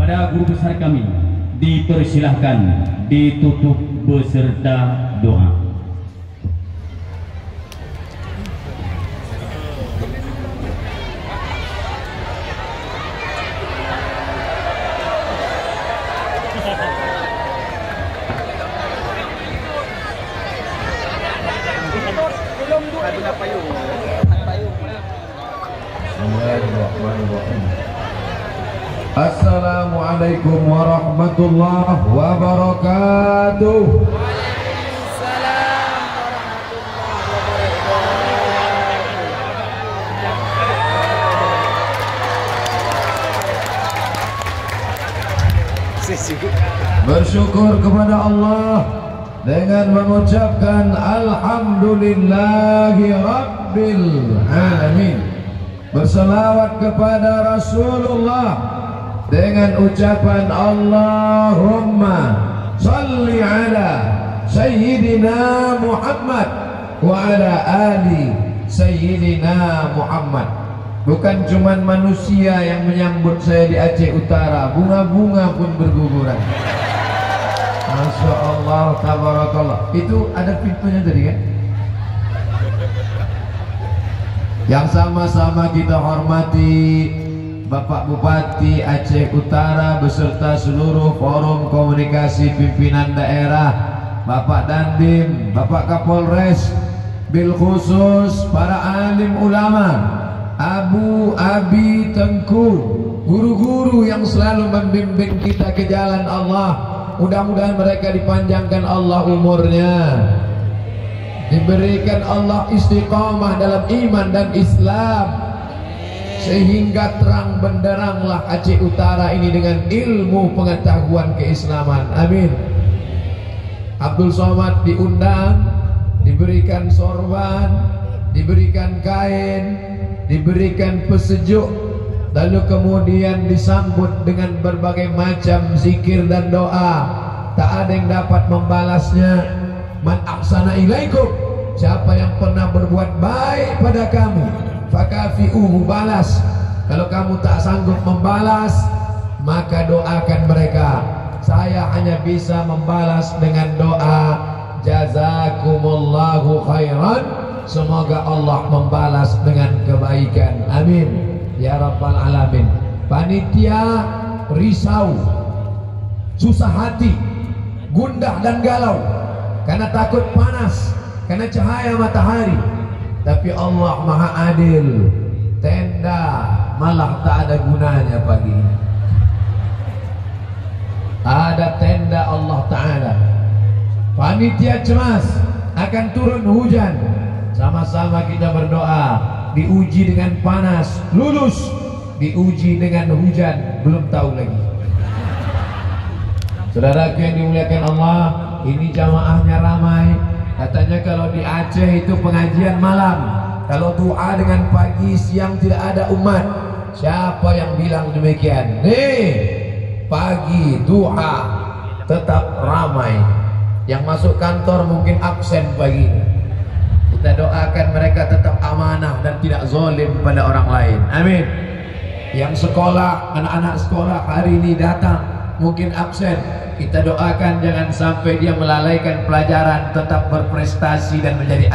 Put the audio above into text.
Pada guru besar kami dipersilahkan ditutup beserta doa. Assalamualaikum warahmatullahi wabarakatuh. Bersyukur kepada Allah dengan mengucapkan alhamdulillahi rabbil alamin. Berselawat kepada Rasulullah dengan ucapan Allahumma salli ala Sayyidina Muhammad wa ala ali Sayyidina Muhammad. Bukan cuman manusia yang menyambut saya di Aceh Utara, bunga-bunga pun berguguran. Masya Allah, tabarakallah. Itu ada pintunya tadi kan? Yang sama-sama kita hormati Bapak Bupati Aceh Utara beserta seluruh forum komunikasi pimpinan daerah, Bapak Dandim, Bapak Kapolres, bil khusus para alim ulama, Abu Abi Tengku, guru-guru yang selalu membimbing kita ke jalan Allah. Mudah-mudahan mereka dipanjangkan Allah umurnya, diberikan Allah istiqamah dalam iman dan Islam, sehingga terang benderanglah Aceh Utara ini dengan ilmu pengetahuan keislaman. Amin. Abdul Somad diundang, diberikan sorban, diberikan kain, diberikan pesejuk, lalu kemudian disambut dengan berbagai macam zikir dan doa. Tak ada yang dapat membalasnya. Man ahsana ilaikum, siapa yang pernah berbuat baik pada kamu, fakafi'uhu, balas. Kalau kamu tak sanggup membalas, maka doakan mereka. Saya hanya bisa membalas dengan doa jazakumullahu khairan, semoga Allah membalas dengan kebaikan. Amin ya rabbal alamin. Panitia risau, susah hati, gundah dan galau karena takut panas, karena cahaya matahari. Tapi Allah maha adil, tenda malah tak ada gunanya pagi ini. Ada tenda Allah Ta'ala. Panitia cemas akan turun hujan, sama-sama kita berdoa. Diuji dengan panas, lulus. Diuji dengan hujan, belum tahu lagi. Saudaraku yang dimuliakan Allah, ini jamaahnya ramai. Katanya kalau di Aceh itu pengajian malam, kalau doa dengan pagi siang tidak ada umat. Siapa yang bilang demikian? Nih, pagi doa tetap ramai. Yang masuk kantor mungkin absen pagi. Kita doakan mereka tetap amanah dan tidak zalim pada orang lain. Amin. Yang sekolah, anak-anak sekolah hari ini datang mungkin absen, kita doakan jangan sampai dia melalaikan pelajaran, tetap berprestasi dan menjadi